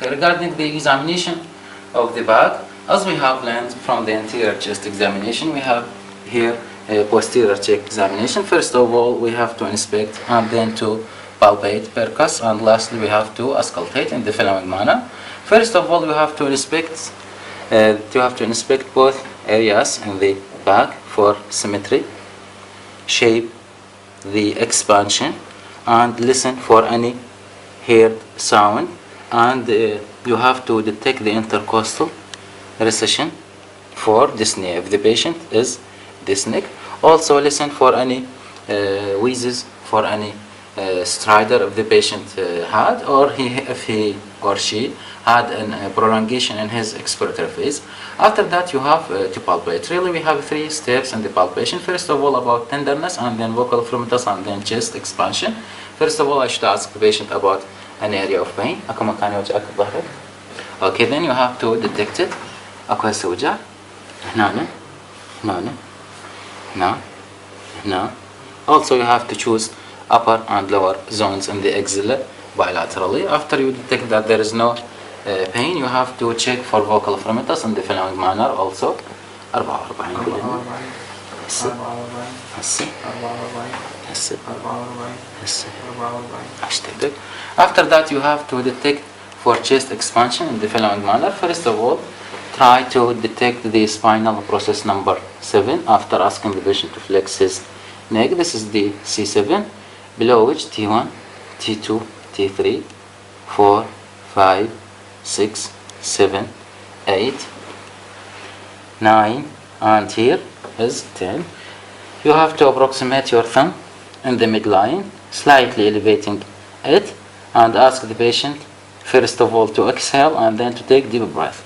Regarding the examination of the back, as we have learned from the anterior chest examination, we have here a posterior cheek examination. First of all, we have to inspect and then to palpate, percuss, and lastly we have to auscultate in the following manner. First of all, you have to inspect both areas in the back for symmetry, shape, the expansion, and listen for any heard sound, and you have to detect the intercostal recession for dyspnea if the patient is dyspneic. Also listen for any wheezes, for any stridor if the patient had, or if he or she had a prolongation in his expiratory phase. After that you have to palpate. Really we have 3 steps in the palpation. First of all about tenderness, and then vocal fromitus, and then chest expansion. First of all I should ask the patient about an area of pain. أكو مكان يوجعك بظهرك. Okay, then you have to detect it. أكو هسه وجع هنا هنا. Also you have to choose upper and lower zones in the axilla bilaterally. After you detect that there is no pain, you have to check for vocal fromitus in the following manner also. 44 After that you have to detect for chest expansion in the following manner. First of all, try to detect the spinal process number 7 after asking the patient to flex his neck. This is the C7, below which T1, T2, T3, 4, 5, 6, 7, 8, 9, and here is 10. You have to approximate your thumb in the midline, slightly elevating it, and ask the patient first of all to exhale and then to take deep breath.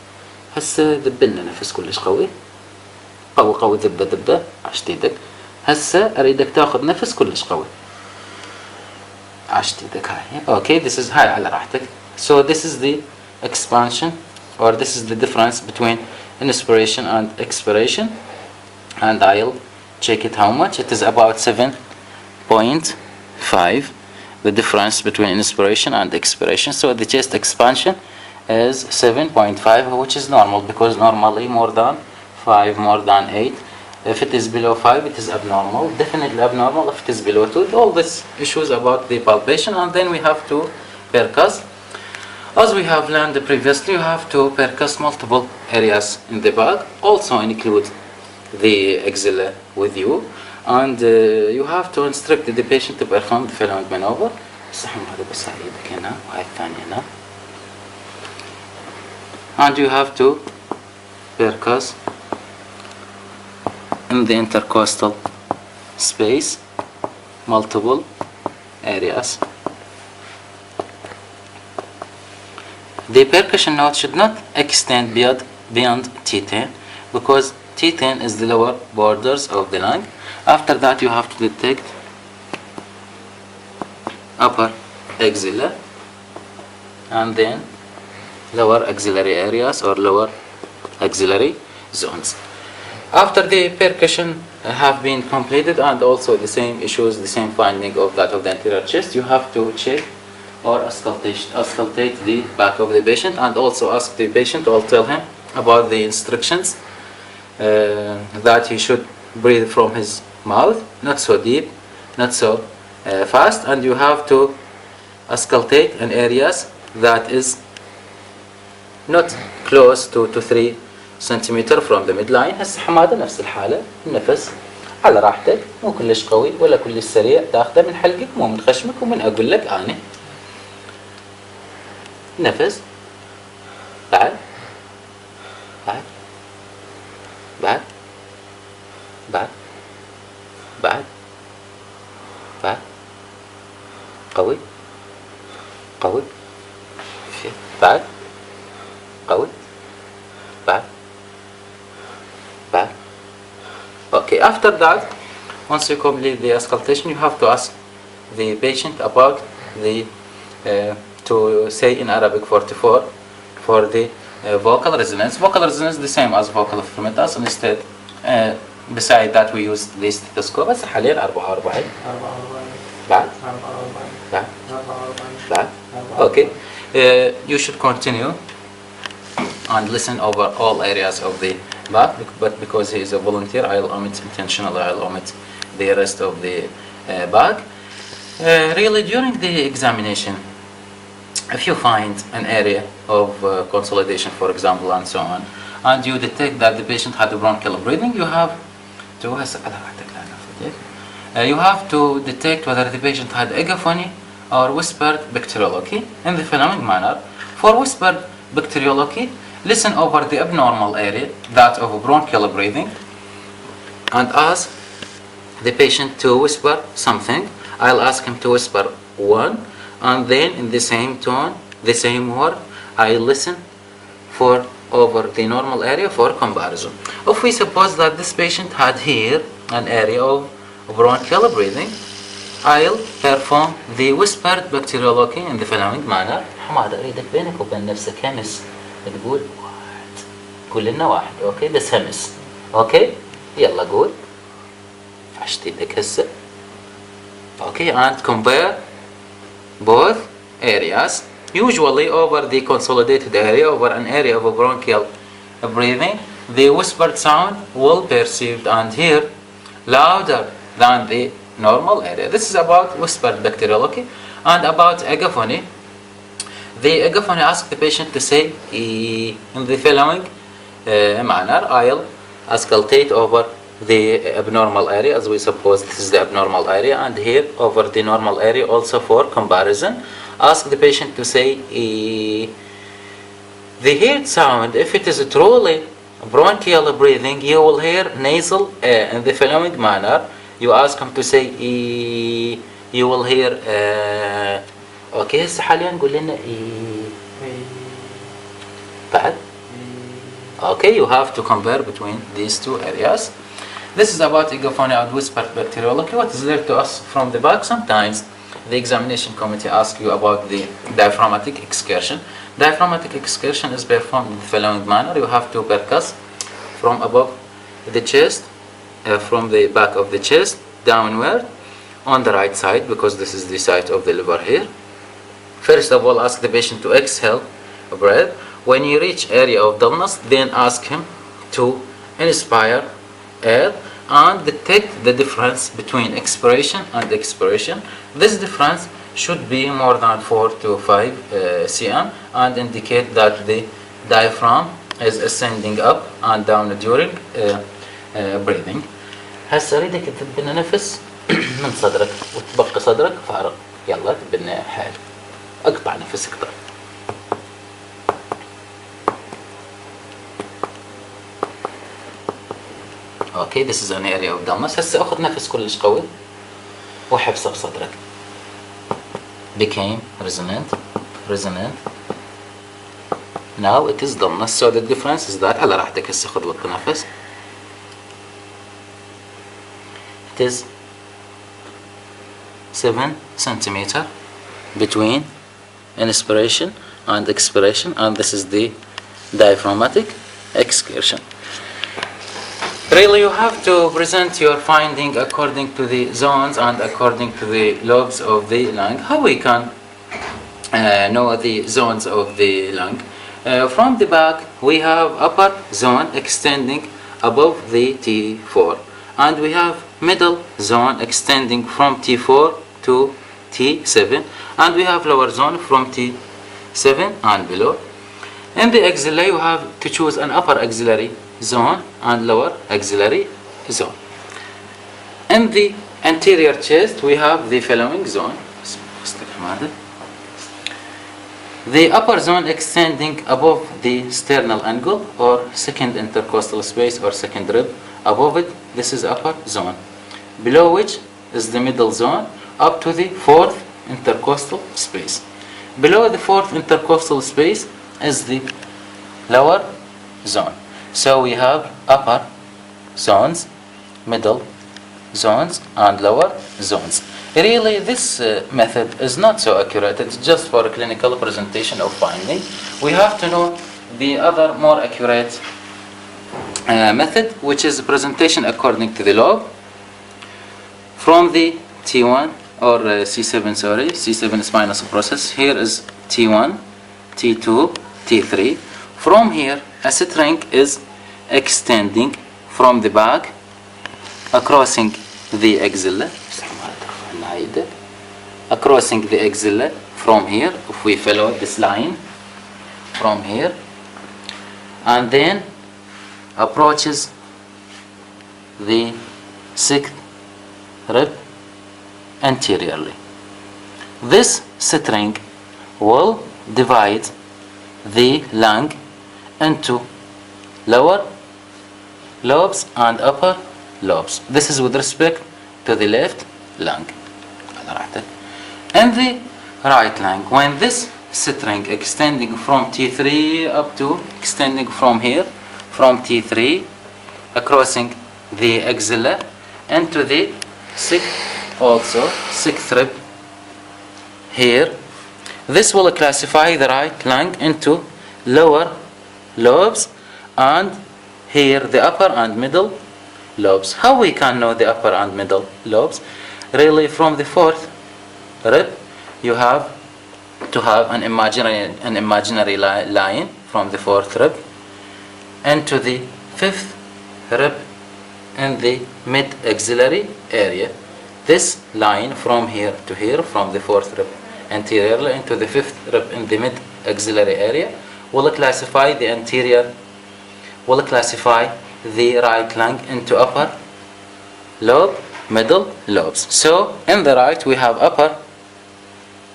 هسه دبلنا نفس كلش قوي قوي دبه عشت ايدك. هسه اريدك تاخذ نفس كلش قوي عشت ايدك هاي. Okay, this is هاي على راحتك. So this is the expansion, or this is the difference between inspiration and expiration, and I'll check it how much. It is about 7.5, the difference between inspiration and expiration. So the chest expansion is 7.5, which is normal, because normally more than 5, more than 8. If it is below 5, it is abnormal, definitely abnormal if it is below 2. All these issues about the palpation, and then we have to percuss. As we have learned previously, you have to percuss multiple areas in the back, also include the axilla with you, and you have to instruct the patient to perform the following maneuver. And you have to percuss in the intercostal space multiple areas. The percussion note should not extend beyond T10, because T10 is the lower borders of the lung. After that you have to detect upper axilla and then lower axillary areas or lower axillary zones. After the percussion have been completed, and also the same issues, the same finding of that of the anterior chest, you have to check or auscultate the back of the patient, and also ask the patient or tell him about the instructions that he should breathe from his mouth, not so deep, not so fast, and you have to auscultate in areas that is not close to 3 centimeter from the midline. هسه حماده نفس الحالة، النفس على راحتك، مو كلش قوي ولا كلش سريع، تاخذه من حلقك مو من خشمك، ومن اقول لك انا نفس بعد بعد بعد بعد بعد بعد قوي قوي بعد قوي بعد بعد. Okay, after that, once you complete the auscultation, you have to ask the patient about the to say in Arabic 44 for the vocal resonance. Vocal resonance the same as vocal fromitus. Instead, beside that we use the stethoscope. بس حاليا 44 بعد بعد بعد. Okay. you should continue and listen over all areas of the back, but because he is a volunteer, I'll omit intentionally, I'll omit the rest of the back. Really, during the examination, if you find an area of consolidation, for example, and so on, and you detect that the patient had bronchial breathing, you have to detect whether the patient had agaphony or whispered bacteriology in the following manner. For whispered bacteriology, listen over the abnormal area, that of bronchial breathing, and ask the patient to whisper something. I'll ask him to whisper one, and then in the same tone, the same word, I listen for over the normal area for comparison. If we suppose that this patient had here an area of bronchial breathing, I'll perform the whispered bacteriology in the following manner. حمادة أريدك بينك وبين نفسك همس تقول واحد، قول لنا واحد، أوكي بس همس، أوكي يلا قول عشت ايدك هسه. Okay, and compare both areas. Usually over the consolidated area, over an area of bronchial breathing, the whispered sound will be perceived and heard louder than the normal area. This is about whispered bacteriology. And about agaphony, the agaphony asks the patient to say in the following manner. I'll auscultate over the abnormal area, as we suppose this is the abnormal area, and here over the normal area also for comparison. Ask the patient to say the heard sound. If it is truly bronchial breathing, you will hear nasal in the following manner. You ask him to say you will hear اوكي هسه حاليا قول لنا بعد. Okay, you have to compare between these two areas. This is about agaphony and whispered bacteriology. What is there to us from the back? Sometimes the examination committee asks you about the diaphragmatic excursion. Diaphragmatic excursion is performed in the following manner. You have to percuss from above the chest, from the back of the chest downward on the right side, because this is the site of the liver here. First of all, ask the patient to exhale breath. When you reach area of dullness, then ask him to inspire air and detect the difference between expiration and expiration. This difference should be more than 4 to 5 cm and indicate that the diaphragm is ascending up and down during breathing. هسه اريدك تذب لنا نفس من صدرك وتبقي صدرك فارغ. يلا تذب لنا حال. اقطع نفسك طيب. Okay, this is an area of dullness. هسه اخذ نفس كلش قوي وحبسه بصدرك. Became resonant. Now it is dullness. So the difference is that على راحتك هسه خذ وطي نفس. It is 7 centimeter between inspiration and expiration, and this is the diaphragmatic excursion. Really, you have to present your finding according to the zones and according to the lobes of the lung. How we can know the zones of the lung? From the back, we have upper zone extending above the T4, and we have middle zone extending from T4 to T7, and we have lower zone from T7 and below. In the axilla, you have to choose an upper axillary zone and lower axillary zone. In the anterior chest, we have the following zone. The upper zone extending above the sternal angle or second intercostal space or second rib. Above it, this is upper zone. Below which is the middle zone up to the fourth intercostal space. Below the fourth intercostal space is the lower zone. So we have upper zones, middle zones, and lower zones. Really, this method is not so accurate. It's just for a clinical presentation of finding. We have to know the other more accurate method, which is presentation according to the lobe. From the T1 or C7, C7 spinous process. Here is T1 T2, T3. From here, a string is extending from the back, crossing the axilla, crossing the axilla from here, if we follow this line from here, and then approaches the sixth rib anteriorly. This string will divide the lung into lower lobes and upper lobes. This is with respect to the left lung. And the right lung, when this string extending from T3 up to extending from here, from T3, crossing the axilla into the sixth rib here, this will classify the right lung into lower lobes and here the upper and middle lobes. How we can know the upper and middle lobes? Really, from the fourth rib, you have to have an imaginary line from the fourth rib into the fifth rib in the mid-axillary area. This line from here to here, from the fourth rib anteriorly into the fifth rib in the mid-axillary area, will classify the right lung into upper lobe, middle lobes. So in the right we have upper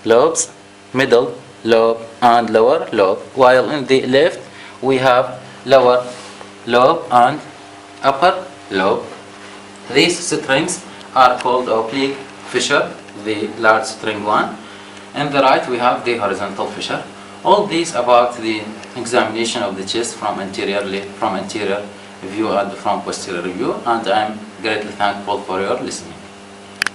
lobes, middle lobe and lower lobe, while in the left we have lower lobe and upper lobe. These strings are called oblique fissure, the large string one. In the right we have the horizontal fissure. All these about the examination of the chest from anterior view and from posterior view, and I am greatly thankful for your listening.